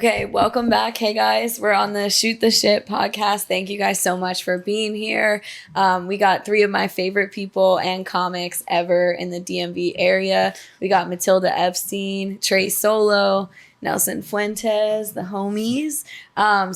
Okay, welcome back. Hey guys, we're on the Shoot the Shit podcast. Thank you guys so much for being here. We got three of my favorite people and comics ever in the DMV area. We got Matilda, Epstein, Trey Solo, Nelson Fuentes, the homies.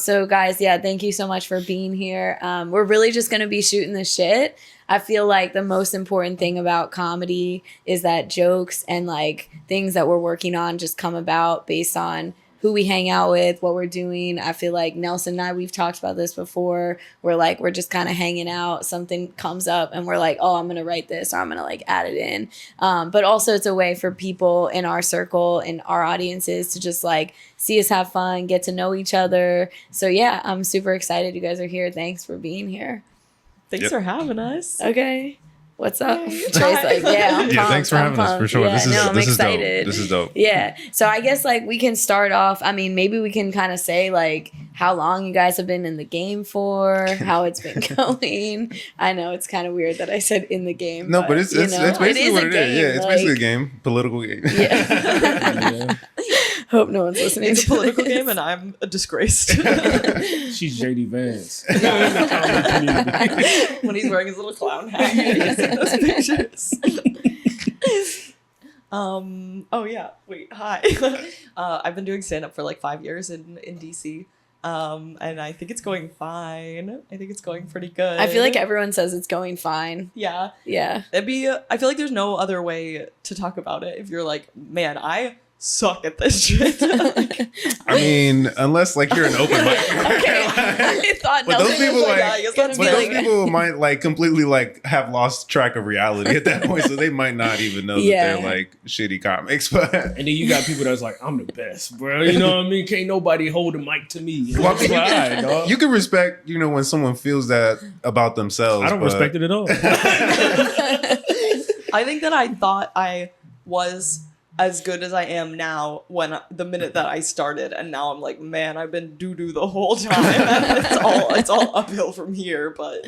So guys, thank you so much for being here. We're really just going to be shooting the shit. I feel like the most important thing about comedy is that jokes and like things that we're working on just come about based on who we hang out with, what we're doing. I feel like Nelson and I, we've talked about this before. We're just kind of hanging out. Something comes up and we're like, oh, I'm going to write this or I'm going to like add it in. But also it's a way for people in our circle and our audiences to just like see us have fun, get to know each other. So yeah, I'm super excited you guys are here. Thanks for being here. Thanks for having us. Okay. What's up? Trey's like, I'm pumped, thanks for having us for sure. Yeah, I'm excited. This is dope. Yeah. So I guess like we can start off. I mean, maybe we can kind of say like how long you guys have been in the game for, how it's been going. I know it's kind of weird that I said in the game. No, but it's basically what it is. Yeah, it's basically a game, political game. Yeah. Hope no one's listening. It's a political game, and I'm disgraced. She's JD Vance. When he's wearing his little clown hat, you see those pictures. Oh yeah. Wait. Hi. I've been doing stand up for like 5 years in DC. And I think it's going fine. I think it's going pretty good. I feel like everyone says it's going fine. Yeah. Yeah. I feel like there's no other way to talk about it if you're like, man, I suck at this shit. I mean, unless like you're an open mic. Okay. I thought but those people those people might like completely like have lost track of reality at that point, so they might not even know that they're like shitty comics. But and then you got people that's like, I'm the best, bro. You know what I mean? Can't nobody hold a mic to me. Well, you can respect, when someone feels that about themselves. I don't respect it at all. I think that I thought I was as good as I am now the minute that I started, and now I'm like, man, I've been doo-doo the whole time. it's all uphill from here, but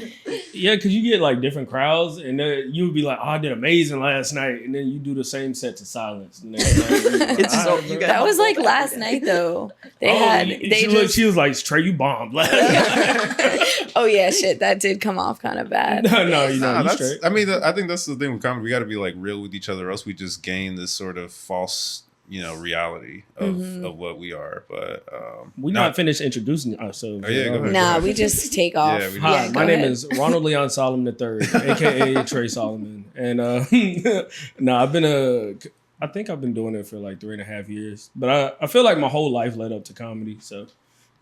yeah, because you get like different crowds, and then you would be like, oh, I did amazing last night, and then you do the same set to silence. And then, that was like last night though. She was like, Trey, you bombed. Oh yeah, shit, that did come off kind of bad. No, straight. I mean, I think that's the thing with comedy. We got to be like real with each other, else we just gain this sort of false, reality of what we are. But we're not finished introducing ourselves. Oh, yeah, go ahead. We just take off. Hi, my name is Ronald Leon Solomon III, aka Trey Solomon, and I think I've been doing it for like 3.5 years, but I feel like my whole life led up to comedy. So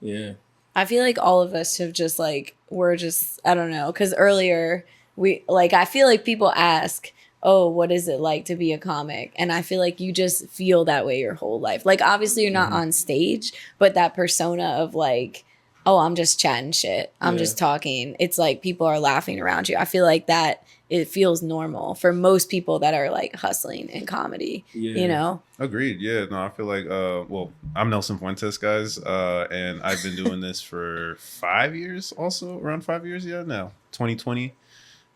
yeah, I feel like all of us have just like I don't know, because earlier I feel like people ask, oh, what is it like to be a comic? And I feel like you just feel that way your whole life. Like, obviously you're not on stage, but that persona of like, oh, I'm just chatting shit. I'm just talking. It's like people are laughing around you. I feel like that it feels normal for most people that are like hustling in comedy, Agreed. Yeah, no, I feel like, I'm Nelson Fuentes, guys. And I've been doing this for 5 years also, around 5 years. Yeah, now 2020.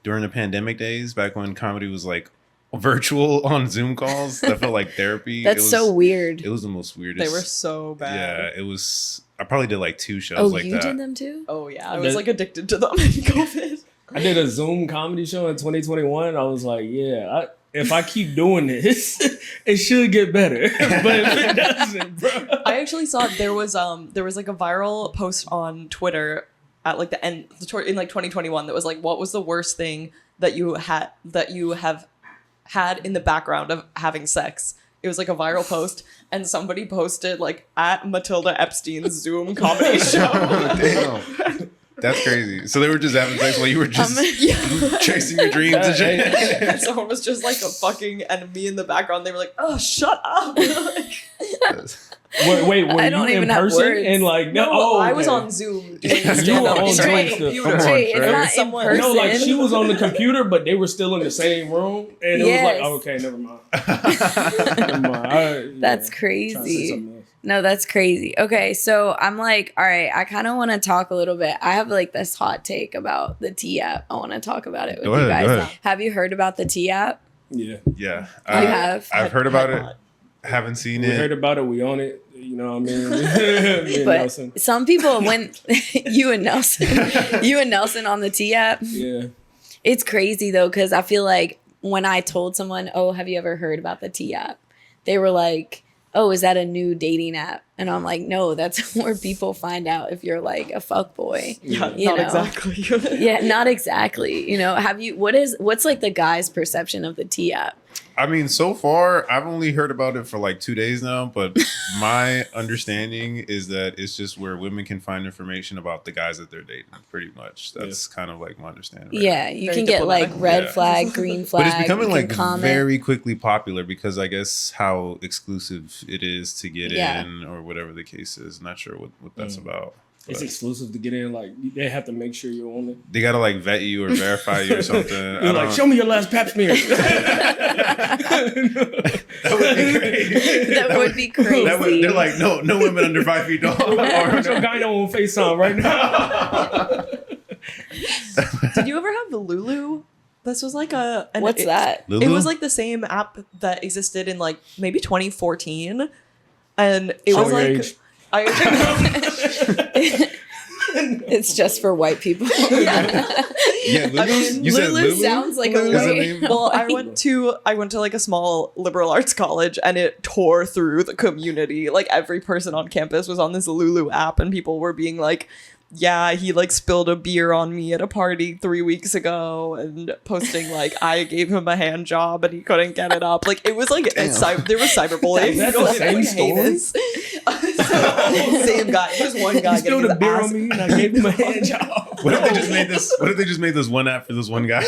During the pandemic days, back when comedy was like virtual on Zoom calls, that felt like therapy. That's so weird. It was the most weirdest. They were so bad. Yeah, it was. I probably did like 2 shows like that. Oh, you did them too? Oh yeah, I was like addicted to them in COVID. I did a Zoom comedy show in 2021. I was like, if I keep doing this, it should get better. But if it doesn't, bro. I actually saw there was like a viral post on Twitter at like the end in like 2021 that was like, what was the worst thing that you have had in the background of having sex? It was like a viral post, and somebody posted like at Matilda Epstein's Zoom comedy show. Damn. That's crazy. So they were just having sex while you were just chasing your dreams and shit. And someone was just like and me in the background. They were like, "Oh, shut up!" Wait, were I don't you even in person? have words. And like, I was on Zoom. You were on computer. It's not in person. No, like she was on the computer, but they were still in the same room, and it was like, oh, okay, never mind. That's crazy. No, that's crazy. Okay, so I'm like, all right, I kind of want to talk a little bit. I have like this hot take about the T app. I want to talk about it with you guys. Have you heard about the T app? Yeah. Yeah. You have? I've heard about it. Haven't seen it. We heard about it. We own it. You know what I mean? Me and But Nelson. some people, when you and Nelson on the T app, Yeah. it's crazy though, because I feel like when I told someone, oh, have you ever heard about the T app? They were like, oh, is that a new dating app? And I'm like, no, that's where people find out if you're like a fuckboy. Yeah, You not know? exactly. Yeah, not exactly. You know, what's like the guy's perception of the T app? I mean, so far, I've only heard about it for like 2 days now, but my understanding is that it's just where women can find information about the guys that they're dating, pretty much. That's kind of like my understanding. Right Yeah, now. you Very can get like diplomatic. red Yeah. flag, green flag. But it's becoming you like can comment. very quickly popular because I guess how exclusive it is to get Yeah. in or whatever the case is. Not sure what that's about. It's But exclusive to get in. Like, they have to make sure you're on it. they gotta like vet you or verify you or something. You're like, show me your last pap smear. That would be great. That would be crazy. They're like, no women under 5 feet tall. Put your gyno on FaceTime right now. Did you ever have the Lulu? This was like What's that? It Lulu? was like the same app that existed in like maybe 2014, and it Show was your like age. It's just for white people. Yeah, Lulu. I mean, You said Lulu Lulu sounds like Lulu. a Is the white. name? Well, I went to like a small liberal arts college, and it tore through the community. Like every person on campus was on this Lulu app, and people were being like, yeah, he like spilled a beer on me at a party 3 weeks ago, and posting like I gave him a hand job and he couldn't get it up. Like it was like there was cyberbullying. Is that the same story? Same guy. Just one guy He spilled getting a his beer ass. on me and I gave him a hand job. What if they just made this? What if they just made this one app for this one guy?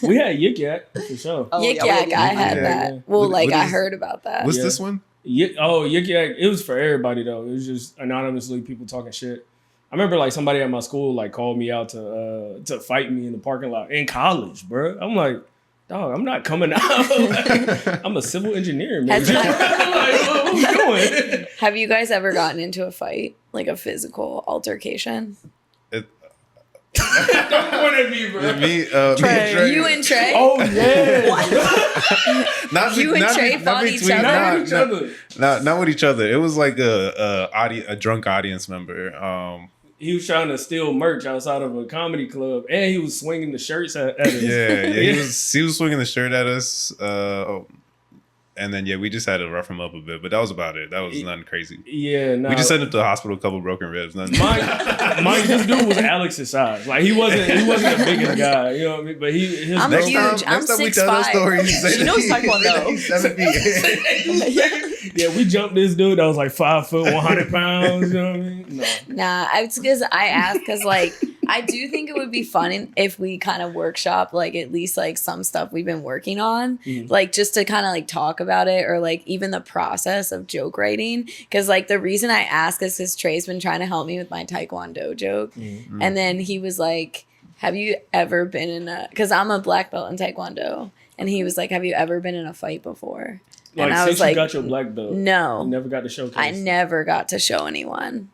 We had Yik Yak for sure. Oh, Yik yeah, we Yak, had I Yik had Yak. that. Yeah. Well, What- like what I is- heard about that. What's Yeah. this one? Yik Yak. It was for everybody though. It was just anonymously people talking shit. I remember like somebody at my school like called me out to fight me in the parking lot in college, bro. I'm like, dog, I'm not coming out. I'm a civil engineer, man. Has Like, that- what are we doing? Have you guys ever gotten into a fight, like a physical altercation? It, Don't point at me, bro. me, Trey. You and Trey? Oh yeah. not You and not Trey not fought each between- other? Not not- with each other. not with each other. It was like a drunk audience member. He was trying to steal merch outside of a comedy club, and he was swinging the shirts at us. Yeah, he was swinging the shirt at us. And then we just had to rough him up a bit, but that was about it. That was nothing crazy. Yeah, no. We just sent him to the hospital, a couple broken ribs. Nothing. Mike, this dude was Alex's size. Like he wasn't the biggest guy, you know what I mean? But his I'm Next huge. time, I'm next time we tell that 6'5". story, you say She knows that Taekwondo. he's 7 feet. Yeah, we jumped this dude that was like 5 foot, 100 pounds. You know what I mean? No. Nah, it's because I asked because like I do think it would be fun if we kind of workshop like at least like some stuff we've been working on, like just to kind of like talk about it or like even the process of joke writing. Because like the reason I ask is because Trey's been trying to help me with my Taekwondo joke, and then he was like, "Have you ever been in a?" Because I'm a black belt in Taekwondo, and he was like, "Have you ever been in a fight before?" Like And I since was you like, got your black belt, "No, you never got to showcase. I never got to show anyone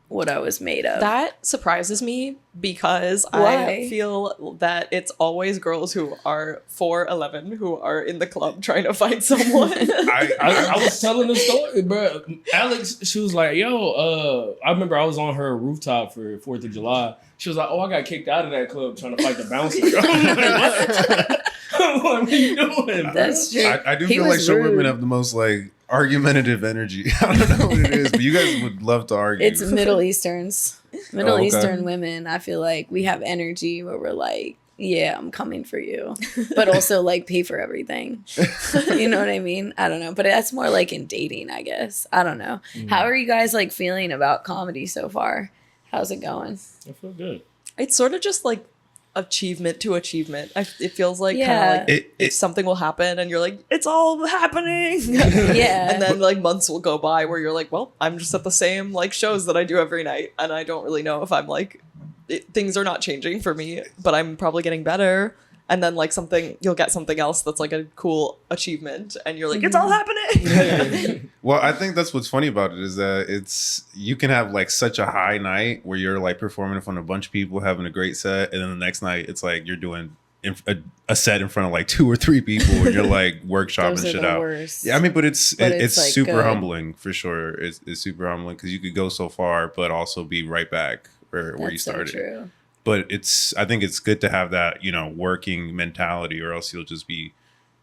what I was made of." That surprises me because Why? I feel that it's always girls who are 4'11" who are in the club trying to fight someone. I was telling the story, bro. Alex, she was like, "Yo, I remember I was on her rooftop for 4th of July. She was like, "Oh, I got kicked out of that club trying to fight the bouncer." I'm like, "What?" I'm like, "What are you doing, bro?" That's true. I do He feel like was short women rude. have the most like argumentative energy. I don't know what it is, but you guys would love to argue. It's Middle Easterns. Middle Oh, okay. Eastern women, I feel like we have energy where we're like, yeah, I'm coming for you. But also like pay for everything. You know what I mean? I don't know. But that's more like in dating, I guess. I don't know. How are you guys like feeling about comedy so far? How's it going? I feel good. It's sort of just like achievement to achievement. It feels like Yeah. kind of like It- if something will happen and you're like, it's all happening. Yeah. And then like months will go by where you're like, well, I'm just at the same like shows that I do every night, and I don't really know if I'm like things are not changing for me, but I'm probably getting better. And then like you'll get something else that's like a cool achievement, and you're like, it's all happening. Well, I think that's what's funny about it is that you can have like such a high night where you're like performing in front of a bunch of people having a great set, and then the next night it's like you're doing a set in front of like 2 or 3 people and you're like workshopping Those are shit the out. worst. Yeah, I mean, but it's like, super good. humbling for sure. It's super humbling because you could go so far, but also be right back where you started. So true. But I think it's good to have that, working mentality, or else you'll just be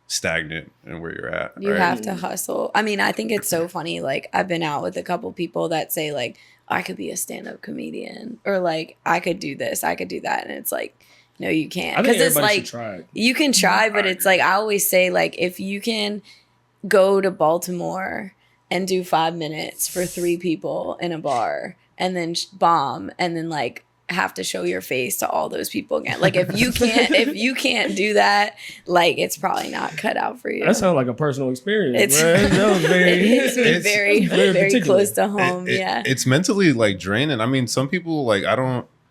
stagnant in where you're at. You right? have to hustle. I mean, I think it's so funny. Like, I've been out with a couple people that say, like, I could be a stand-up comedian, or like, I could do this, I could do that. And it's like, no, you can't. I think Because it's everybody like, should try it. you can try, but it's like, I always say, like, if you can go to Baltimore and do 5 minutes for 3 people in a bar and then bomb and then like have to show your face to all those people again. Like, if you can't do that, like, it's probably not cut out for you. That sounds like a personal experience. It's- Man. That was very, It hits me It's very, very very particular. close to home. Yeah. It's mentally like draining. I mean, some people like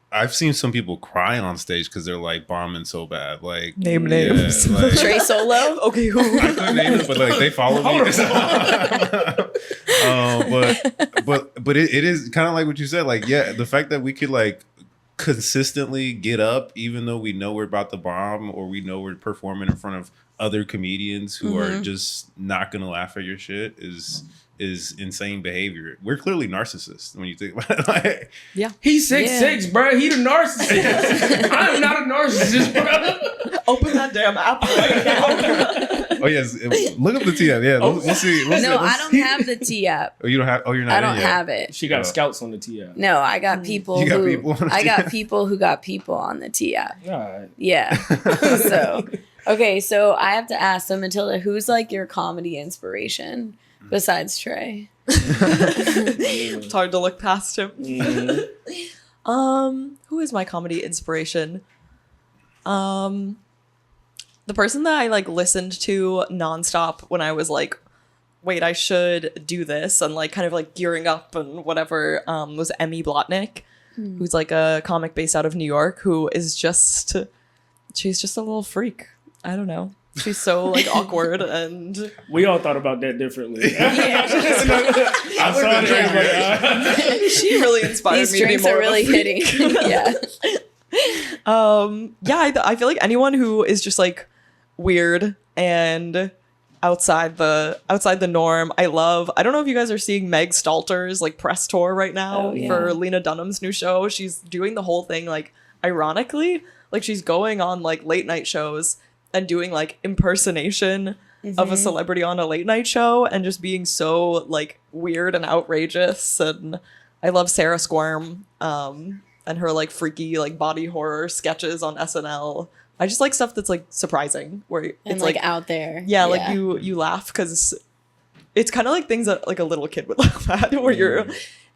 I've seen some people cry on stage because they're like bombing so bad. Like, Name names. like, Trey Solo. Okay, who? I couldn't name it, but like they follow me. But it is kind of like what you said. Like, yeah, the fact that we could like consistently get up, even though we know we're about to bomb or we know we're performing in front of other comedians who are just not gonna laugh at your shit is insane behavior. We're clearly narcissists when you think about it. Like, Yeah. He's 6'6", bro. He the narcissist. I am not a narcissist, bro. Open that damn app right now. oh yes, look up the TM. Yeah, we'll see. We'll see. No, I don't have the T app. Oh, you don't have. Oh, you're not. I in don't yet. have it. She got scouts on the TI. No, I got people. You got who, people on the I got T-app? people who got people on the T app. All right. Yeah. So, okay, so I have to ask. So, Matilda, who's like your comedy inspiration besides Trey? It's hard to look past him. Mhm. Who is my comedy inspiration? The person that I like listened to nonstop when I was like, wait, I should do this, and like kind of like gearing up and whatever, was Emmy Blotnick, who's like a comic based out of New York, who is she's just a little freak. I don't know. She's so like awkward and We all thought about that differently. Yeah. I saw that. she really inspired These me to be drinks more are of a really freak. hitting. Yeah. I feel like anyone who is just like weird and outside the norm. I don't know if you guys are seeing Meg Stalter's like press tour right now Oh, yeah. for Lena Dunham's new show. She's doing the whole thing like ironically, like she's going on like late night shows and doing like impersonation of a celebrity on a late night show and just being so like weird and outrageous. And I love Sarah Squirm and her like freaky like body horror sketches on SNL. I just like stuff that's like surprising where And it's like like out there. yeah, like you laugh because it's kind of like things that like a little kid would laugh at where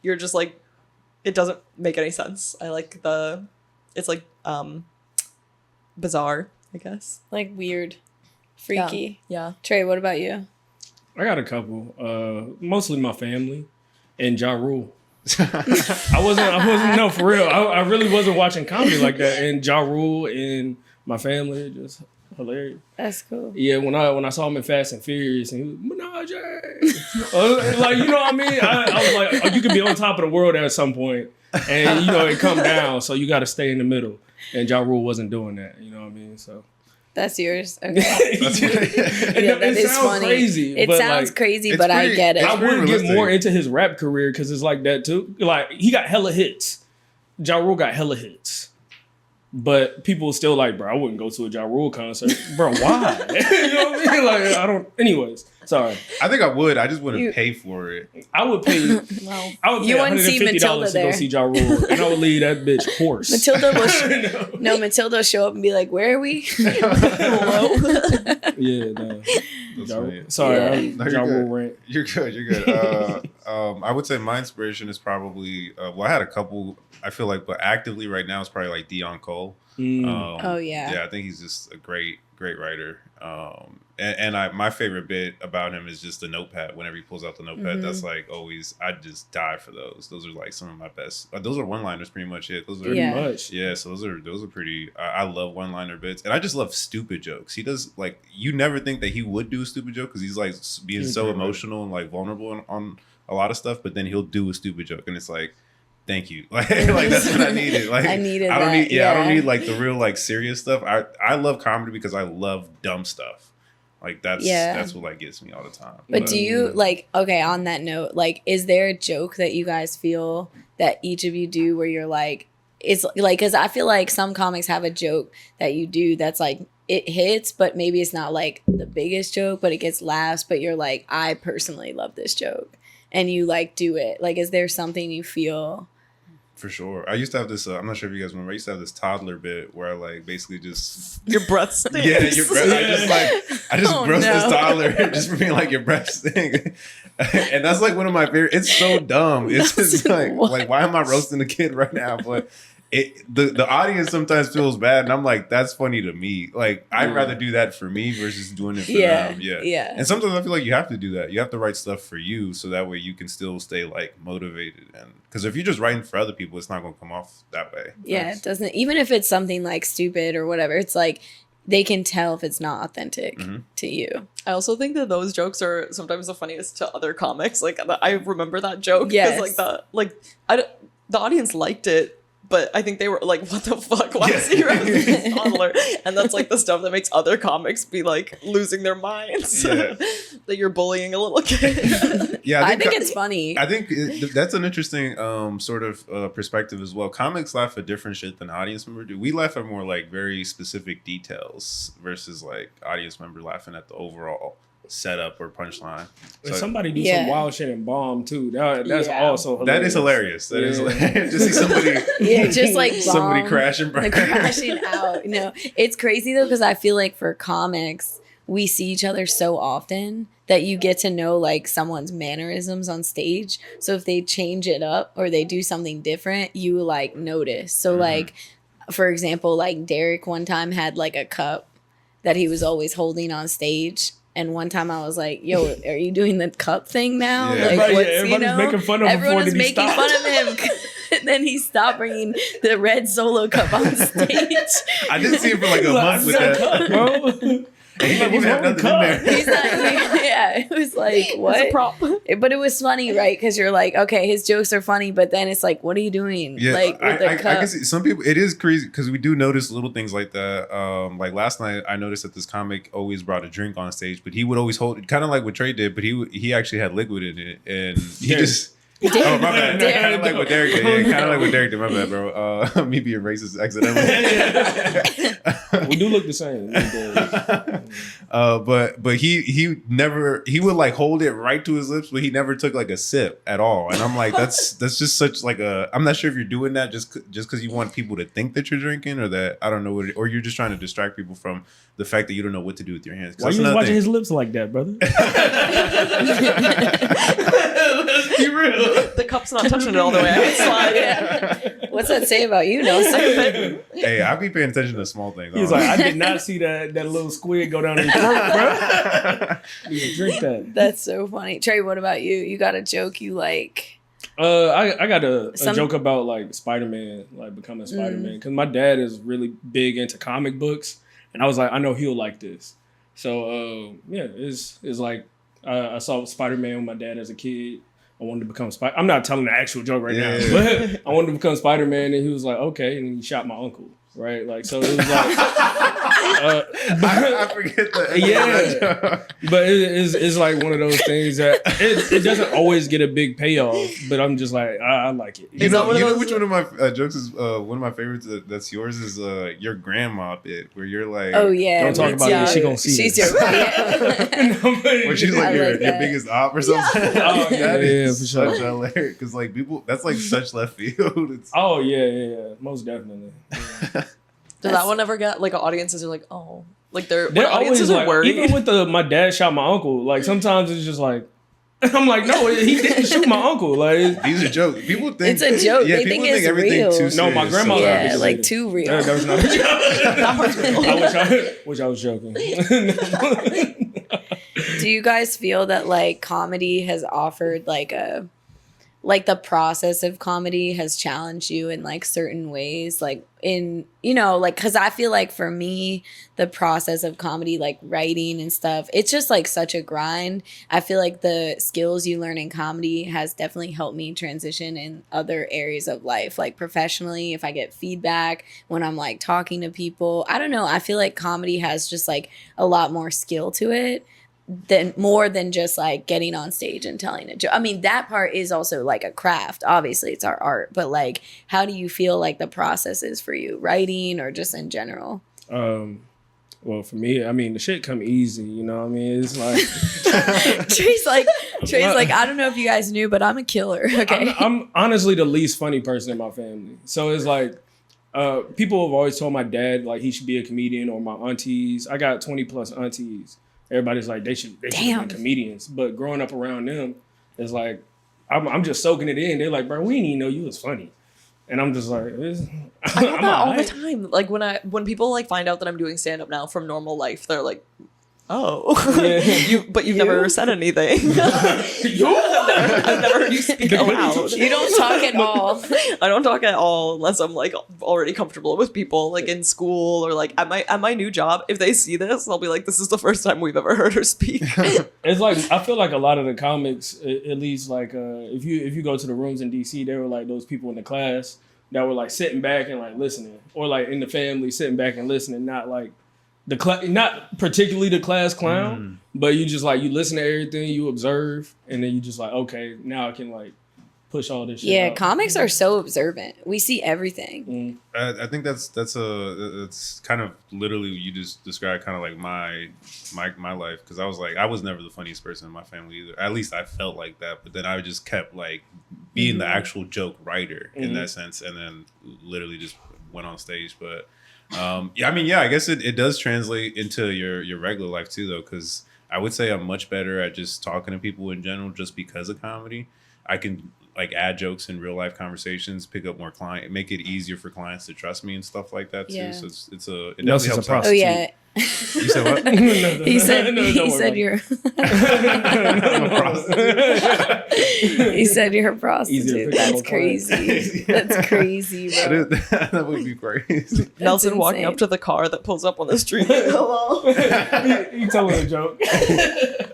you're just like it doesn't make any sense. I like it's like bizarre, I guess. Like weird. Freaky. Yeah. Trey, what about you? I got a couple. Mostly my family and Ja Rule. I wasn't no for real. I really wasn't watching comedy like that. And Ja Rule and my family, just hilarious. That's cool. Yeah, when I saw him in Fast and Furious, and he was Menage. Like, you know what I mean? I was like, oh, you could be on top of the world at some point, and you know it come down, so you got to stay in the middle. And Ja Rule wasn't doing that. You know what I mean? So That's yours. Okay. yeah, that is funny. Crazy. It but, sounds like, crazy, it's but I pretty- get it. I would get realistic. more into his rap career because it's like that too. Like he got hella hits. Ja Rule got hella hits. But people still like, bro, I wouldn't go to a Ja Rule concert. Bro, why? You know what I mean? Like, I don't. Anyways, sorry. I think I would. I just wouldn't pay for it. I would pay. Well, I would pay you wouldn't see $150 Matilda to go there. see Ja Rule, and I would leave that bitch hoarse. Matilda will Matilda will show up and be like, "Where are we?" Hello. Yeah, no. That's Ja funny. Rule. Sorry, Yeah. No, Ja you're Rule good. rant. You're good. You're good. I would say my inspiration is probably well, I had a couple. I feel like, but actively right now it's probably like Dion Cole. Oh, yeah. Yeah, I think he's just a great writer. And my favorite bit about him is just the notepad. Whenever he pulls out the notepad, that's like always. I just die for those. Those are like some of my best. Those are one-liners, pretty much it. Those are Yeah. Much. yeah. So those are pretty. I love one-liner bits, and I just love stupid jokes. He does like you never think that he would do a stupid joke because he's like being He's so great, right? emotional and like vulnerable on a lot of stuff, but then he'll do a stupid joke, and it's like. thank you. Like that's what I needed. Like I needed I don't that, need I don't yeah. need like the real like serious stuff. I love comedy because I love dumb stuff. Like that's what like gets me all the time. But do you like, okay, on that note, like, is there a joke that you guys feel that each of you do where you're like, it's like, because I feel like some comics have a joke that you do that's like, it hits, but maybe it's not like the biggest joke, but it gets laughs, but you're like, I personally love this joke. And you like do it. Like, is there something you feel? For sure. I used to have this, I'm not sure if you guys remember, I used to have this toddler bit where I like basically just... Your breath stinks. Yeah, your breath. I just roast this toddler just for being like, your breath stink. And that's like one of my favorite, it's so dumb. It's just like why am I roasting a kid right now? But the audience sometimes feels bad, and I'm like, that's funny to me. Like, I'd rather do that for me versus doing it for them. Yeah. And sometimes I feel like you have to do that. You have to write stuff for you, so that way you can still stay like motivated. And because if you're just writing for other people, it's not going to come off that way. Yeah, it doesn't. Even if it's something like stupid or whatever, it's like they can tell if it's not authentic to you. I also think that those jokes are sometimes the funniest to other comics. Like, I remember that joke Yes. because the audience liked it. But I think they were like, what the fuck? Why is he roasting this toddler? And that's like the stuff that makes other comics be like losing their minds. Yeah. That you're bullying a little kid. Yeah, I think it's funny. I think that's an interesting sort of perspective as well. Comics laugh at different shit than audience members do. We laugh at more like very specific details versus like audience member laughing at the overall setup or punchline. So, somebody do some wild shit and bomb too. That's also hilarious. That is hilarious. That is hilarious. Just see somebody just like somebody crashing out. No, it's crazy though, because I feel like for comics we see each other so often that you get to know like someone's mannerisms on stage. So if they change it up or they do something different, you like notice. So like, for example, like Derek one time had like a cup that he was always holding on stage. And one time I was like, yo, are you doing the cup thing now? Yeah. Like, what's, everybody's making fun of him. Everyone was making fun of him. And then he stopped bringing the red Solo cup on stage. I didn't see him for like a month with that. Cup, bro. He didn't even have nothing in there. He's like, yeah, it was like, what? It's a prop. But it was funny, right? Because you're like, okay, his jokes are funny, but then it's like, what are you doing? Yeah, like with the cup. I can see some people. It is crazy because we do notice little things like that. Like last night, I noticed that this comic always brought a drink on stage, but he would always hold it, kind of like what Trey did, but he actually had liquid in it, and he just. Oh, my bad. Kind of like what Derek did. Yeah, kind of like what Derek did. My bad, bro. Me being racist accidentally. We do look the same. But he would like hold it right to his lips, but he never took like a sip at all. And I'm like, that's just such like a. I'm not sure if you're doing that just because you want people to think that you're drinking, or that I don't know, or you're just trying to distract people from the fact that you don't know what to do with your hands. Why you watching his lips like that, brother? Let's be real. The cup's not touching it all the way. I can slide. Yeah. What's that say about you, Nelson? Hey, I be paying attention to small things. He's like, I did not see that little squid go down his throat, bro. You drink that. That's so funny. Trey, what about you? You got a joke you like? I got a joke about like Spider-Man, like becoming Spider-Man, because my dad is really big into comic books, and I was like, I know he'll like this. So yeah, it's like I saw Spider-Man with my dad as a kid. I wanted to become Spider. I'm not telling the actual joke right now, but I wanted to become Spider-Man, and he was like, okay, and he shot my uncle. Right, like so it was like I forget that. Yeah, but it's like one of those things that it doesn't always get a big payoff, but I'm just like I like it. You know which one of my jokes is one of my favorites that's yours is your grandma bit where you're like, oh yeah, don't talk about it. She gonna see she's this. Where she's like your biggest op or something. Oh that is for sure. such hilarious because like people that's like such left field. Oh yeah, most definitely. Yeah. Does that one ever get like audiences are like, oh, like they're always are like, worried? even with my dad shot my uncle, like sometimes it's just like, I'm like, no, he didn't shoot my uncle. Like these are jokes. People think it's a joke. Yeah, they people think it's everything real. too serious. No, my grandmother. Yeah, like too real. That was not a joke. That was real. I wish I was joking. Do you guys feel that like comedy has offered like a like the process of comedy has challenged you in like certain ways, like in, you know, like, because I feel like for me the process of comedy, like writing and stuff, it's just like such a grind. I feel like the skills you learn in comedy has definitely helped me transition in other areas of life, like professionally, if I get feedback when I'm like talking to people. I don't know, I feel like comedy has just like a lot more skill to it than more than just like getting on stage and telling a joke. I mean, that part is also like a craft. Obviously, it's our art, but like, how do you feel like the process is for you, writing or just in general? Well, for me, I mean, the shit come easy. You know what I mean? It's like Trey's like, I don't know if you guys knew, but I'm a killer. Okay, I'm honestly the least funny person in my family. So it's like people have always told my dad like he should be a comedian, or my aunties. I got 20 plus aunties. Everybody's like they should be comedians, but growing up around them, it's like I'm just soaking it in. They're like, bro, we didn't even know you was funny, and I'm just like, I get that all the time. Like when people like find out that I'm doing stand up now from normal life, they're like, oh, Yeah. you've never said anything. I've never heard you speak aloud. you don't talk at all. I don't talk at all unless I'm like already comfortable with people, like in school or like at my new job. If they see this, they'll be like, this is the first time we've ever heard her speak. It's like I feel like a lot of the comics, at least like if you go to the rooms in DC, they were like those people in the class that were like sitting back and like listening, or like in the family sitting back and listening, not like not particularly the class clown, but you just like you listen to everything, you observe, and then you just like, okay, now I can like push all this shit. Yeah, out. comics are so observant. We see everything. I think that's kind of literally you just described kind of like my life, because I was never the funniest person in my family either. At least I felt like that, but then I just kept like being the actual joke writer in that sense, and then literally just went on stage. But I guess it does translate into your regular life too, though, because I would say I'm much better at just talking to people in general just because of comedy. I can like add jokes in real life conversations, pick up more make it easier for clients to trust me and stuff like that too. Yeah. So it definitely helps out. Oh yeah. You said what? He said you're he said you're a prostitute. That's crazy. That's crazy, bro. That would be crazy. Nelson walking up to the car that pulls up on the street. Hello. You telling a joke.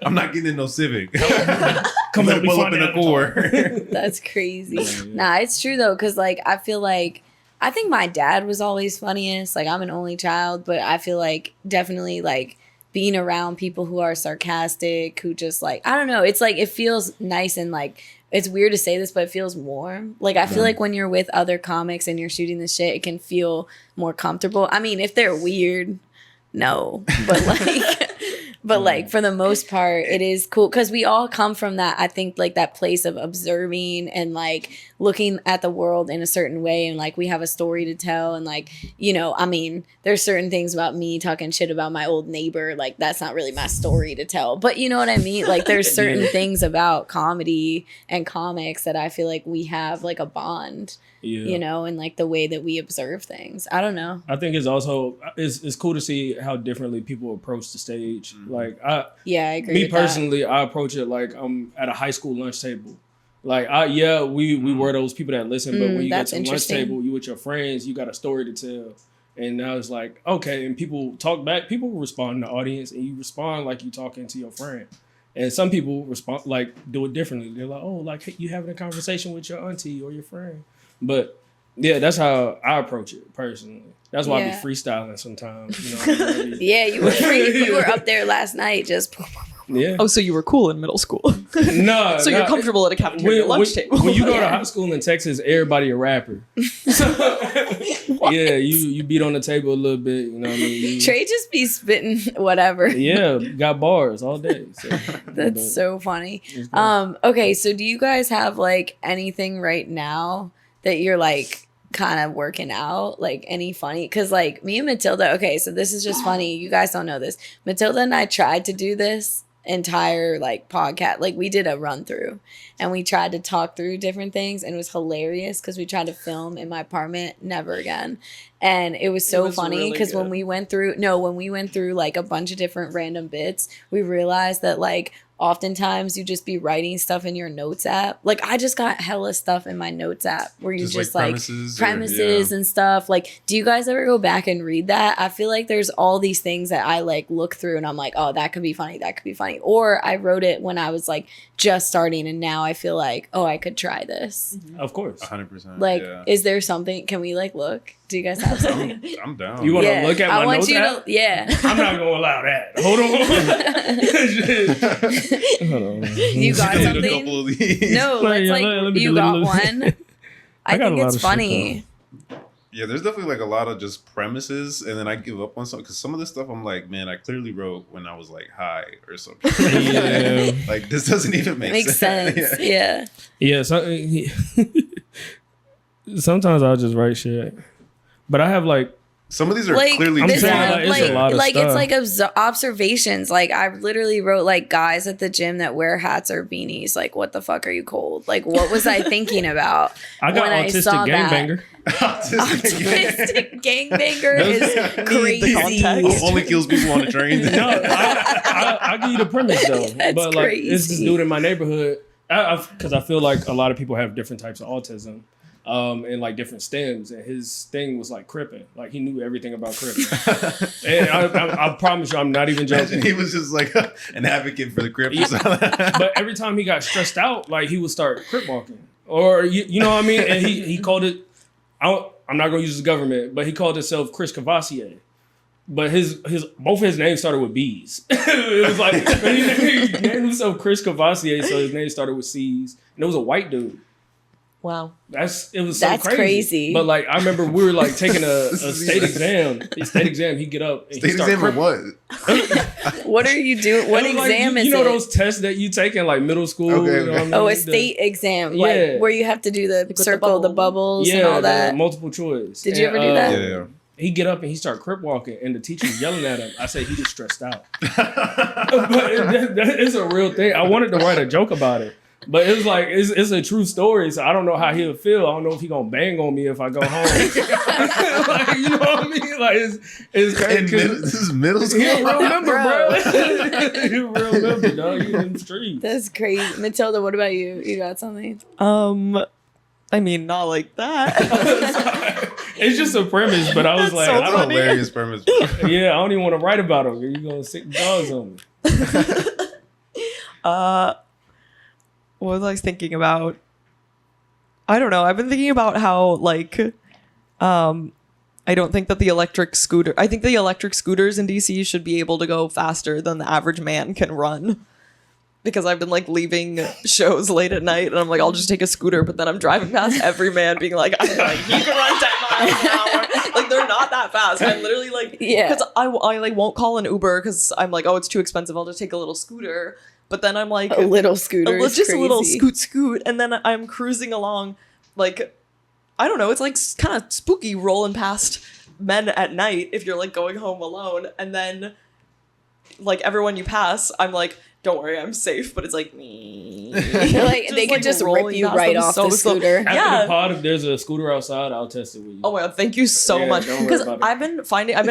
I'm not getting in no Civic. Come on, pull up in a core. That's crazy. Nah, it's true though, because like I think my dad was always funniest. Like, I'm an only child, but I feel like definitely like being around people who are sarcastic, who just like, I don't know. It's like, it feels nice and like, it's weird to say this, but it feels warm. Like, I feel like when you're with other comics and you're shooting the shit, it can feel more comfortable. I mean, if they're weird, no. But like, like for the most part, it is cool because we all come from that, I think, like that place of observing and like looking at the world in a certain way, and like we have a story to tell, and like, you know, I mean, there's certain things about me talking shit about my old neighbor, like that's not really my story to tell, but you know what I mean? Like there's certain things about comedy and comics that I feel like we have like a bond. You know, and like the way that we observe things. I don't know. I think it's also it's cool to see how differently people approach the stage. Like I agree. Me personally, I approach it like I'm at a high school lunch table. Like we were those people that listen, but when you get to the lunch table, you with your friends, you got a story to tell. And now it's like, okay, and people talk back, people respond in the audience, and you respond like you talking to your friend. And some people respond like do it differently. They're like, oh, like hey, you having a conversation with your auntie or your friend. But yeah, that's how I approach it personally. That's why I be freestyling sometimes. You know, yeah, you were up there last night just. Yeah. Oh, so you were cool in middle school? No. So you're comfortable at a cafeteria lunch table. When you go to high school in Texas, everybody a rapper. Yeah, you beat on the table a little bit. You know what I mean? Trey just be spitting whatever. Yeah, got bars all day. So, that's so funny. Okay, so do you guys have like anything right now that you're like kind of working out, like any funny? Because like me and Matilda, okay, so this is just funny, you guys don't know this, Matilda and I tried to do this entire like podcast, like we did a run through and we tried to talk through different things, and it was hilarious because we tried to film in my apartment, never again. And it was so funny because when we went through like a bunch of different random bits, we realized that like oftentimes you just be writing stuff in your notes app. Like I just got hella stuff in my notes app where you just like premises and stuff. Like, do you guys ever go back and read that? I feel like there's all these things that I like look through and I'm like, oh, that could be funny. That could be funny. Or I wrote it when I was like just starting and now I feel like, oh, I could try this. Of course. 100%. Like, is there something? Can we like look? Do you guys have something? I'm down. You want to look at my notes app? Yeah. I'm not going to allow that. Hold on. You got something? A couple of these. No, let's like, you got one. I think it's funny. Yeah, there's definitely like a lot of just premises, and then I give up on something because some of the stuff I'm like, man, I clearly wrote when I was like high or something. Yeah. Like this doesn't even make sense. Yeah. Yeah. Sometimes I'll just write shit, but I have like some of these are like, clearly this different. it's like observations. Like I literally wrote like guys at the gym that wear hats or beanies. Like what the fuck are you cold? Like what was I thinking about? I got when autistic I saw gangbanger. Autistic gangbanger is crazy. Only kills people on the train. No, I give you the premise though. That's but like crazy. it's this dude in my neighborhood. Because I feel like a lot of people have different types of autism. And like different stems, and his thing was like cripping. Like he knew everything about cripping. And I promise you, I'm not even joking. He was just like an advocate for the crip. But every time he got stressed out, like he would start crip walking, or you know what I mean. And he called it. I'm not gonna use his government, but he called himself Chris Cavassier. But his both his names started with B's. It was like he named himself Chris Cavassier, so his name started with C's, and it was a white dude. Wow. That's That's crazy. But like I remember we were like taking a state exam. State exam, he'd get up and State exam or what? What are you doing? What exam like, is you know it? those tests that you take in like middle school? Okay, You know what I mean? Oh, a state exam. Yeah. Like where you have to do the circle, the bubbles and all that. Multiple choice. Did you ever do that? Yeah. He'd get up and he'd start crip walking, and the teacher's yelling at him. I said he was stressed out. But that is a real thing. I wanted to write a joke about it. But it was like, it's a true story, so I don't know how he'll feel. I don't know if he's going to bang on me if I go home. Like, you know what I mean? Like, it's crazy. This is middle school? He'll remember, bro. He'll remember, dog. He's in the streets. That's crazy. Matilda, what about you? You got something? I mean, not like that. It's just a premise, but I was like, so I don't Hilarious premise. Yeah, I don't even want to write about him. You're going to sick dogs on me. What was I thinking about? I don't know. I've been thinking about how like I don't think that I think the electric scooters in DC should be able to go faster than the average man can run. Because I've been like leaving shows late at night and I'm like, I'll just take a scooter, but then I'm driving past every man being like, you can run 10 miles an hour. Like they're not that fast. I'm literally like, because I like won't call an Uber because I'm like, oh, it's too expensive. I'll just take a little scooter. But then I'm like, a little scooter, just crazy. a little scoot, and then I'm cruising along, like, I don't know, it's like kind of spooky rolling past men at night if you're like going home alone, and then like everyone you pass, I'm like, don't worry, I'm safe, but it's like me. Like they could just rip you right off the scooter. After the pod, if there's a scooter outside, I'll test it with you. Oh my god, thank you so much. Because I've been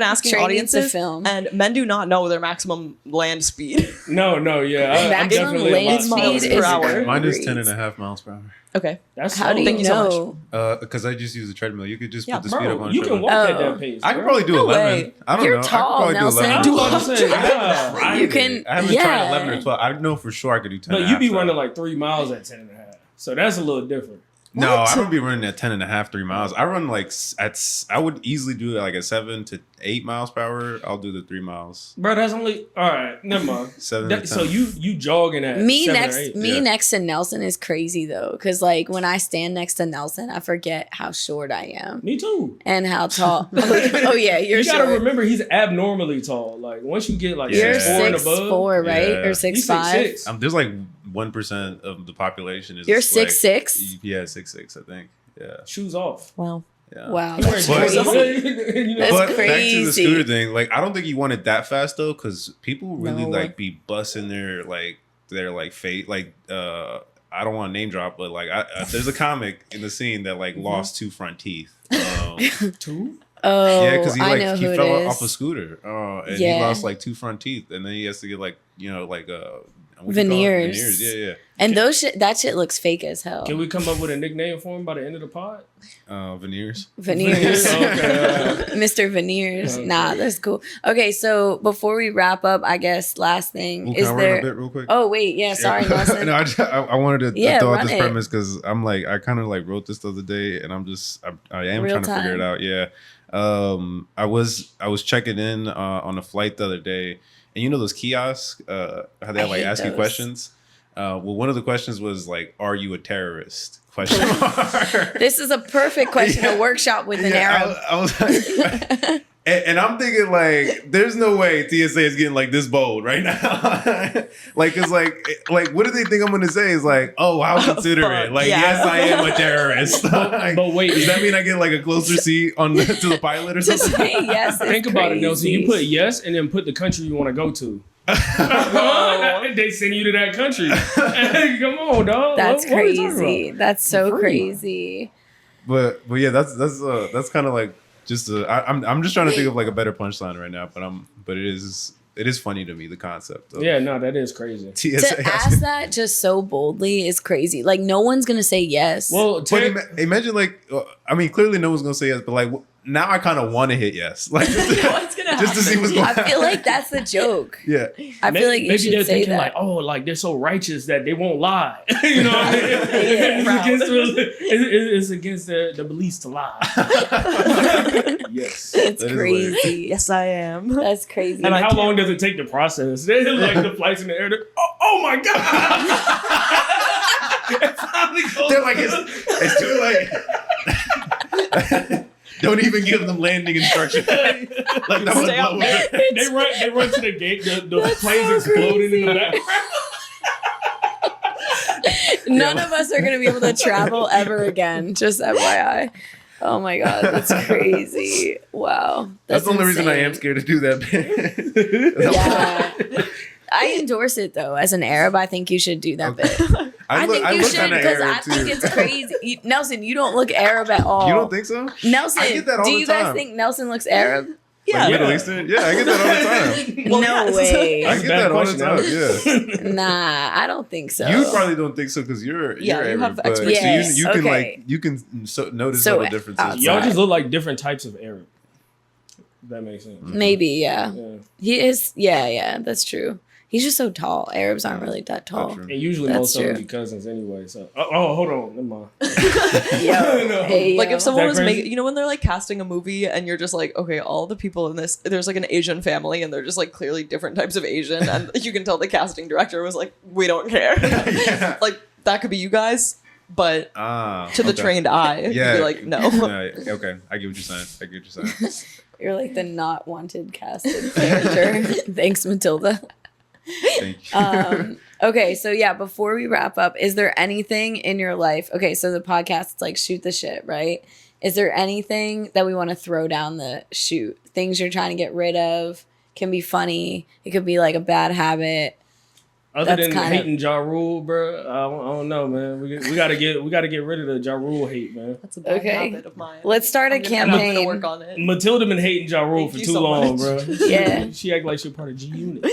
asking audiences, and men do not know their maximum land speed. No, yeah. Maximum land speed is per hour. Mine is 10.5 miles per hour. Okay. That's how do you know? Because I just use a treadmill. You could just put the speed up on you the can walk at that pace. I could probably do 11. I don't You're know. tall, I could probably do 11. Nelson. You can. I haven't tried 11 or 12. I know for sure I could do 10. But you be running like 3 miles at 10.5. So that's a little different. No, I don't be running at 10.5, 3 miles. I run like I would easily do it like at 7 to 8 miles per hour. I'll do the 3 miles. Bro, that's only all right. Never mind. 7 to 10. So you jogging at me 7 next or 8. me next to Nelson is crazy though, because like when I stand next to Nelson, I forget how short I am. Me too. And how tall. Oh yeah, you're you gotta short. Remember he's abnormally tall. Like once you get like You're 6'4" and above, 6'4", right? Yeah. Or 6'5". 6'6". There's like 1% of the population is. You're just, like, 6'6". Yeah, 6'6", I think. Yeah. Shoes off. Wow. Yeah. Wow, That's that's But- crazy. That's But back to the crazy. scooter thing, like I don't think you want it that fast though, because people really like be busting their fate. Like I don't want to name drop, but like there's a comic in the scene that like lost 2 front teeth. 2? Oh, Yeah, because I know he who fell it is. off a scooter, and Yeah. he lost like 2 front teeth, and then he has to get like we could call it Veneers. Veneers. Yeah. And that shit looks fake as hell. Can we come up with a nickname for him by the end of the pod? Veneers. Veneers. Okay. Mr. Veneers. Okay. Nah, that's cool. Okay, so before we wrap up, I guess last thing Ooh, is can I run there. a bit real quick? Oh wait, yeah. Sorry, Nelson. No, I wanted to Yeah, throw out run this it. premise because I'm like I kind of like wrote this the other day and I am Real trying to figure it time. out. Yeah. I was checking in on a flight the other day, and you know those kiosks how they I like hate ask you those. questions. Well, one of the questions was like, "Are you a terrorist?" Question mark. This is a perfect question to Yeah. workshop with an Yeah, Arab. I was like, and I'm thinking like, there's no way TSA is getting like this bold right now. Like, cause like, what do they think I'm gonna say? Is like, oh, how considerate. Fuck, Like, yeah. yes, I am a terrorist. Like, But wait, does that mean I get like a closer seat on to the pilot or To something? say yes, is think about it, Nelson. crazy. You put yes and then put the country you want to go to. They send you to that country. Hey, come on, dog. That's What are you talking crazy. That's so Free. crazy. But yeah, that's kind of like just I'm just trying to think of like a better punchline right now. But it is funny to me, the concept of Yeah, no, that is crazy. TSA. To ask that just so boldly is crazy. Like no one's gonna say yes. Well, But imagine like, I mean, clearly no one's gonna say yes, but like now I kind of want to hit yes, like What's gonna just to see happen? what's going I on. feel like that's the joke. Yeah, I feel like you maybe should they're say thinking that. like, oh, like they're so righteous that they won't lie. You know what I mean? It's against the beliefs to lie. Yes. It's That is crazy. Yes, I am. That's crazy. And I how can't- long does it take to process? They're like the flights in the air. Oh my god! It finally goes they're like it's too late. Don't even give them landing instructions. Let that one Stay blow out over. there. They run to the gate. The That's plane's so exploding in the crazy. background. None of us are gonna be able to travel ever again. Just FYI. Oh my god, that's crazy. Wow. That's the only reason I am insane. scared to do that. Yeah. I endorse it though. As an Arab, I think you should do that bit. I think you look should kinda because I Arab, think too. it's crazy. Nelson, you don't look Arab at all. You don't think so? Nelson, I get that all do the you guys time. think Nelson looks Arab? Yeah. Like Middle Eastern? Yeah, I get that all the time. Well, no yes. way. I That's a get bad that all the question, time. Yeah. Nah, I don't think so. You probably don't think so because you're Yeah, you Arab, have but expertise. so Yes, you can okay. like you can notice So, little differences. outside. Y'all just look like different types of Arab. If that makes sense. Maybe, yeah. Yeah. He is, yeah, that's true. He's just so tall. Arabs aren't really that tall. True. And usually That's most of them true. be cousins anyway. So hold on, never mind. Yo, No. hey, Like yo. if someone That was crazy? making, you know, when they're like casting a movie and you're just like, okay, all the people in this, there's like an Asian family and they're just like clearly different types of Asian, and you can tell the casting director was like, we don't care. Yeah. Like that could be you guys, but to the okay. trained eye, Yeah. you'd be like, no. Yeah, okay, I get what you're saying. You're like the not wanted casted character. Thanks, Matilda. Thank you. Okay, so yeah, before we wrap up, is there anything in your life? Okay, so the podcast is like shoot the shit, right? Is there anything that we want to throw down the chute? Things you're trying to get rid of? Can be funny. It could be like a bad habit. Other That's than kind of- hating Ja Rule, bro, I don't know, man. We gotta get rid of the Ja Rule hate, man. That's a bad Okay. habit of mine. Let's start a I'm campaign. gonna work on it. Matilda been hating Ja Rule Thank for you too so long, much. bro. Yeah. She act like she part of G Unit,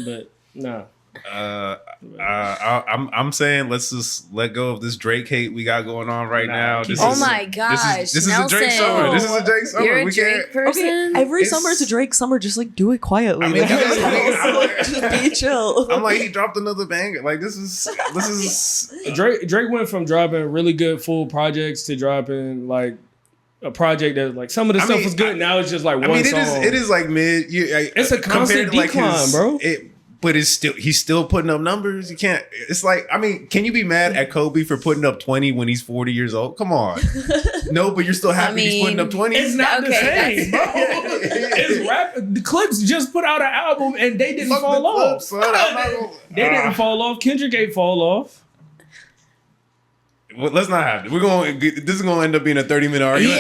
but nah. I'm saying let's just let go of this Drake hate we got going on right Nah, now. keep This Oh is, my gosh, This is a Drake Nelson. summer. This is a Drake summer. You're a we Drake can't. person? Okay, every It's- summer it's a Drake summer. Just like do it quietly. I mean, Like, just be chill. I'm like, he dropped another banger. Like this is Drake went from dropping really good full projects to dropping like a project that like some of the I stuff mean, was good. Now it's just like I one mean, song. it is like mid. It's a constant compared to, like, decline, bro. But he's still putting up numbers. You can't. It's like, I mean, can you be mad at Kobe for putting up 20 when he's 40 years old? Come on. No, but you're still happy he's putting up 20. It's not the Okay, same, bro. It's rap. The Clips just put out an album and they didn't Fuck fall the off. club, son. I'm not gonna- They didn't fall off. Kendrick ain't fall off. Well, let's not have it. This is going to end up being a 30-minute argument.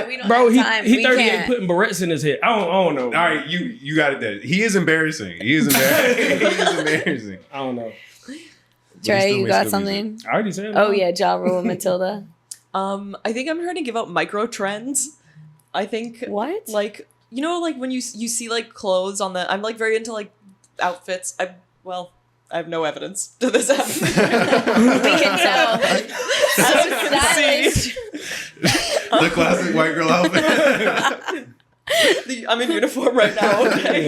We don't Bro, have time. he We 38 can't. putting barrettes in his head. I don't know. All right, you got it there. He is embarrassing. He is embarrassing. I don't know. But he Trey, still you makes got good something? music. I already said. Oh yeah, Ja Rule and Matilda. I think I'm trying to give out micro trends. I think What? like, you know, like when you see like clothes on the, I'm like very into like outfits. I Well, I have no evidence to this happening. We can tell. As you can see, The classic white girl outfit. I'm in uniform right now, okay?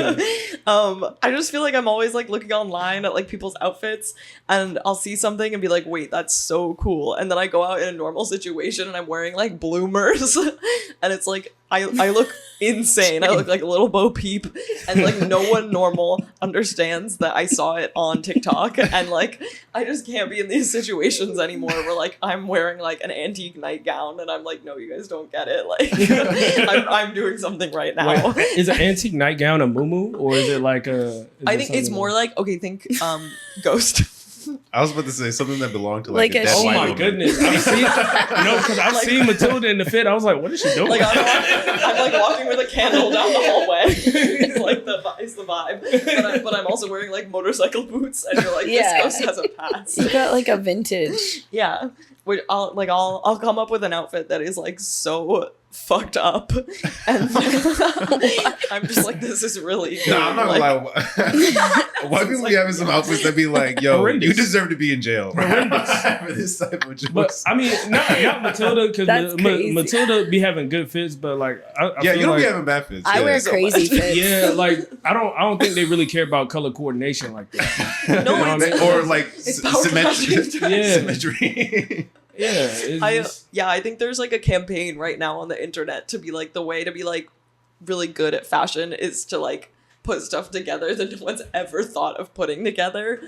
I just feel like I'm always like looking online at like people's outfits, and I'll see something and be like, wait, that's so cool. And then I go out in a normal situation and I'm wearing like bloomers and it's like I look insane. I look like a little Bo Peep, and like no one normal understands that I saw it on TikTok, and like I just can't be in these situations anymore where like I'm wearing like an antique nightgown and I'm like, no, you guys don't get it. Like I'm doing something right now. Wait, is an antique nightgown a muumuu, or is it like a? I think it's more like, okay, think Ghost. I was about to say something that belonged to like, Like a a dead Oh white my woman. goodness! I've seen because I've Like- seen Matilda in the fit. I was like, what is she doing? Like I'm like walking with a candle down the hallway. It's like it's the vibe. But I'm also wearing like motorcycle boots, and you're like, Yeah. this ghost has a pass. You got like a vintage. Yeah. I'll come up with an outfit that is like so fucked up, and I'm just like, this is really good. No, I'm not gonna lie. White people be having some outfits that be like, yo, Horrendous. you deserve to be in jail. For this type of jokes. But I mean, not Matilda, because That's crazy. Matilda be having good fits, but like, I yeah, feel you don't like, be having bad fits. I yeah. wear so crazy much. fits. yeah, like I don't think they really care about color coordination like that. No, You know what I it's- mean? Or like It's power symmetry. project. Yeah. Symmetry. Yeah, it's just, I think there's like a campaign right now on the internet to be like, the way to be like really good at fashion is to like put stuff together that no one's ever thought of putting together.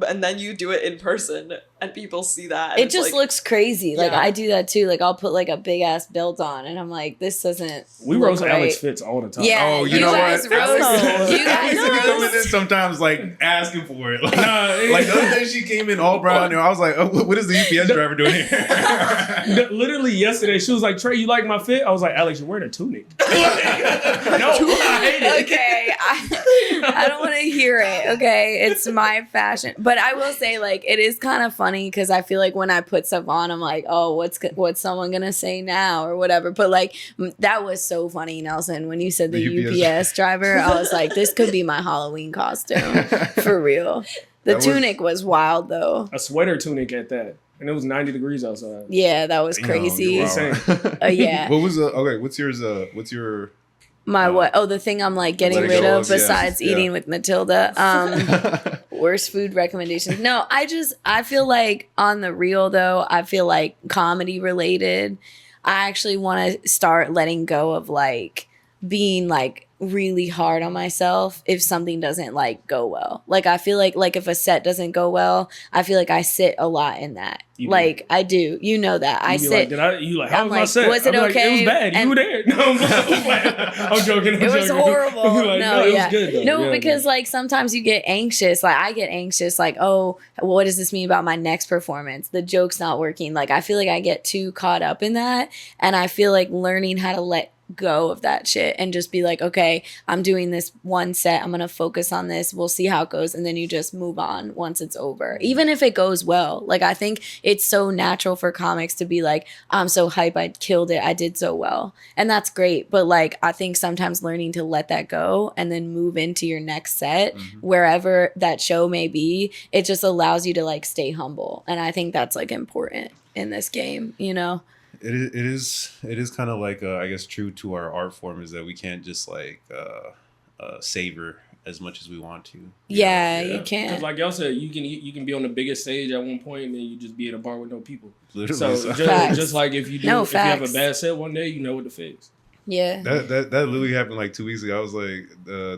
And then you do it in person and people see that. and It it's just like, looks crazy. Like Yeah. I do that too. Like I'll put like a big ass belt on, and I'm like, this doesn't. we look roast right. Alex fits all the time. Yeah, Oh, you know guys what? roast. Alex- You guys Alex be coming in roast. sometimes like asking for it. Like, Nah, like the other day she came in all brown and I was like, oh, what is the UPS driver doing here? Literally yesterday, she was like, Trey, you like my fit? I was like, Alex, you're wearing a tunic. No, I hate it. Okay, I don't want to hear it. Okay, it's my fashion, but I will say like it is kind of funny because I feel like when I put stuff on, I'm like, oh, what's someone gonna say now or whatever. But like that was so funny, Nelson, when you said the The UPS driver. I was like, this could be my Halloween costume for real. The That was- tunic was wild though. A sweater tunic at that. And it was 90 degrees outside. Yeah, that was crazy. Wow. Yeah. What was okay? What's yours? What's your? My what? Oh, the thing I'm like getting Let it rid go of of, yeah. besides Yeah. eating with Matilda. Worst food recommendations. No, I feel like on the real though, I feel like comedy related. I actually want to start letting go of like being like really hard on myself if something doesn't like go well. Like I feel like if a set doesn't go well, I feel like I sit a lot in that. You do. Like I do. You know that. I You be sit. like, you like, how I'm was my like, set? was it I'm like, okay? It was bad. And- You were there. No, I'm joking. I'm It was joking. horrible. Like, no, it yeah. was good though. No, Yeah, because like sometimes you get anxious. Like I get anxious. Like, oh, what does this mean about my next performance? The joke's not working. Like I feel like I get too caught up in that, and I feel like learning how to let go of that shit and just be like, okay, I'm doing this one set. I'm gonna focus on this. We'll see how it goes, and then you just move on once it's over, even if it goes well. Like I think it's so natural for comics to be like, I'm so hype, I killed it, I did so well, and that's great. But like I think sometimes learning to let that go and then move into your next set, wherever that show may be, it just allows you to like stay humble, and I think that's like important in this game, you know. It is kind of like I guess true to our art form is that we can't just like savor as much as we want to. Yeah, you Because can't. like y'all said, you can be on the biggest stage at one point and then you just be at a bar with no people. Literally. So Facts. just like if you No, if you have a facts. bad set one day, you know what to fix. Yeah. That literally happened like 2 weeks ago. I was like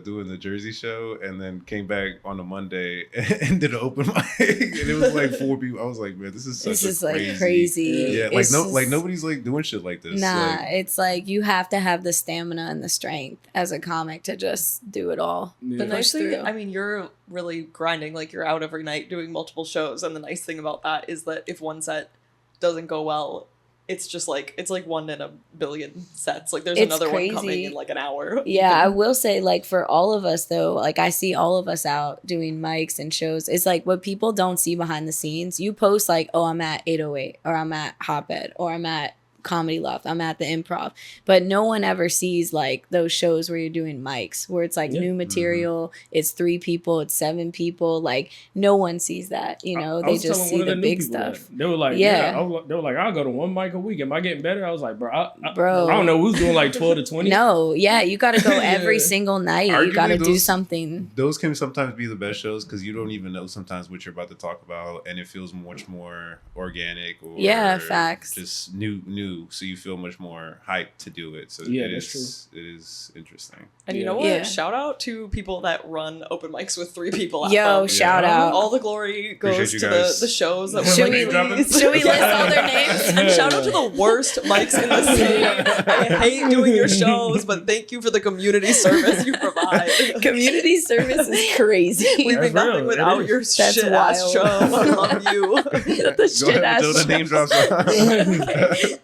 doing the Jersey show and then came back on a Monday and did an open mic and it was like 4 people. I was like, man, this is such This a is like crazy. crazy. Yeah, It's like just- nobody's like doing shit like this. Nah, Like, it's like you have to have the stamina and the strength as a comic to just do it all. Yeah. The Push nice thing, through. I mean, you're really grinding, like you're out every night doing multiple shows, and the nice thing about that is that if one set doesn't go well, it's just like, it's like 1 in a billion sets. Like there's It's another one coming crazy. in like an hour. Yeah, I will say, like, for all of us, though, like, I see all of us out doing mics and shows. It's like what people don't see behind the scenes. You post, like, oh, I'm at 808, or I'm at Hotbed, or I'm at Comedy Loft, I'm at the Improv, but no one ever sees like those shows where you're doing mics where it's like new material, it's 3 people, it's 7 people, like no one sees that, you know. They just see the big stuff. They were like, they were like, I'll go to 1 mic a week. Am I getting better? I was like, bro, I don't know who's doing like 12 to 20. No, yeah, you got to go every single night. Arguably, you got to do something. Those can sometimes be the best shows because you don't even know sometimes what you're about to talk about, and it feels much more organic or facts. Just new, so you feel much more hyped to do it. So yeah, it that's is, it is interesting. And you know what? Shout out to people that run open mics with 3 people. Yo, shout out! All the glory goes to the shows that should we list all their names? And shout out to the worst mics in the city. I hate doing your shows, but thank you for the community service you provide. Community service is crazy. We'd be nothing without your shit ass show. I love you. The shit ass show. Name drops.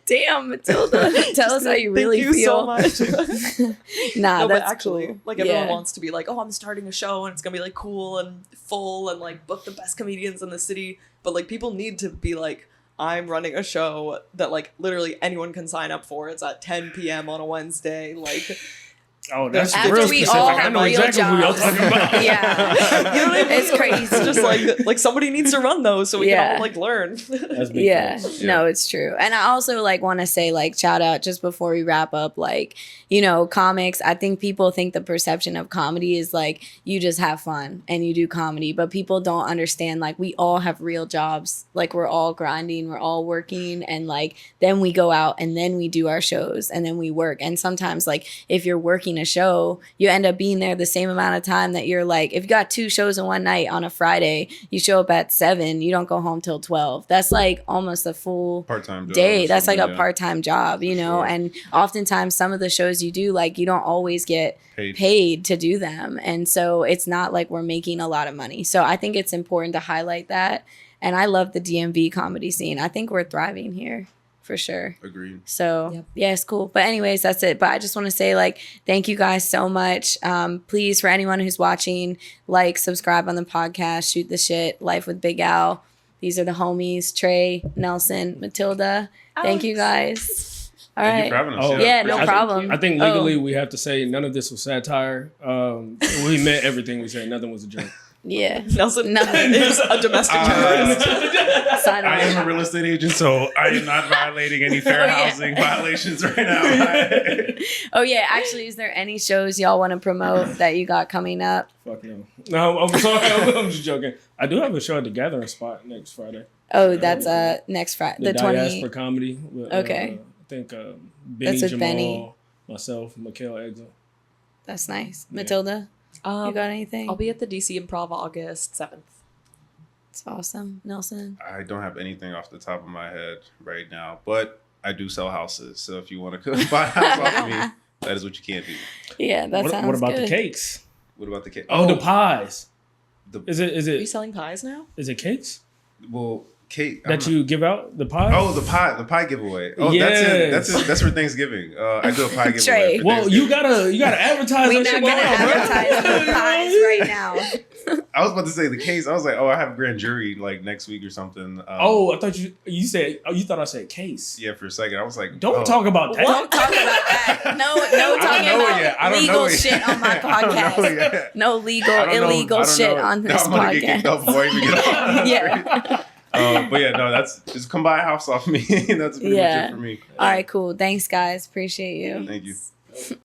Damn, Matilda. Tell us how you really feel. Thank you so much. Nah, but that's actually, cool. like everyone wants to be like, oh, I'm starting a show and it's gonna be like cool and full and like book the best comedians in the city. But like people need to be like, I'm running a show that like literally anyone can sign up for. It's at 10 p.m. on a Wednesday. Like, oh, that's after real we specific. all I have know real exactly who y'all jobs. talking about. Yeah, you know what I mean? It's crazy. It's just like somebody needs to run those so we can all like learn. That's big facts. No, it's true. And I also like want to say like shout out just before we wrap up, like, you know, comics. I think people think the perception of comedy is like you just have fun and you do comedy, but people don't understand like we all have real jobs. Like we're all grinding, we're all working, and like then we go out and then we do our shows and then we work. And sometimes like if you're working a show, you end up being there the same amount of time that you're like, if you got 2 shows in one night on a Friday, you show up at 7, you don't go home till 12. That's like almost a full part-time day. That's like a part-time job, you know? Sure. And oftentimes some of the shows you do, like you don't always get paid to do them. And so it's not like we're making a lot of money. So I think it's important to highlight that. And I love the DMV comedy scene. I think we're thriving here. For sure. Agreed. So yeah, it's cool. But anyways, that's it. But I just want to say like, thank you guys so much. Please, for anyone who's watching, like, subscribe on the podcast, Shoot the Shit, Life with Big Al. These are the homies, Trey, Nelson, Matilda. Alex. Thank you guys. All Thank right. you for having us. Oh, yeah, no problem. I think legally we have to say none of this was satire. We meant everything we said. Nothing was a joke. Yeah. Nelson is a domestic terrorist. I am a real estate agent, so I am not violating any fair housing violations right now. Oh yeah, actually, is there any shows y'all want to promote that you got coming up? Fuck no. No, I'm sorry. I'm just joking. I do have a show at the Gathering Spot next Friday. Oh, that's next Friday. The 20. Diaspora Comedy. With, okay. I think Benny that's Jamal, Benny. myself, Mikhail Exel. That's nice. Matilda, you got anything? I'll be at the DC Improv August 7th. It's awesome. Nelson? I don't have anything off the top of my head right now, but I do sell houses. So if you want to buy a house off of me, that is what you can do. Yeah, that sounds good. What about the cakes? What about the cake? Oh, the pies. Is Are you selling pies now? Is it cakes? Well, cake that you give out, the pie. Oh, the pie giveaway. Oh, yes. That's for Thanksgiving. I do a pie giveaway. Trey. Well, you gotta advertise. We're not gonna advertise the pies right now. I was about to say the case. I was like, oh, I have a grand jury like next week or something. I thought you said. Oh, you thought I said case. Yeah, for a second, I was like, don't talk about that. Don't talk about that. No talking about legal shit on my podcast. No illegal shit on this I'm gonna podcast. get kicked off before I even get off. Yeah. But yeah, no, that's just come buy a house off me. That's pretty much it for me. All right, cool. Thanks, guys. Appreciate you. Thank you.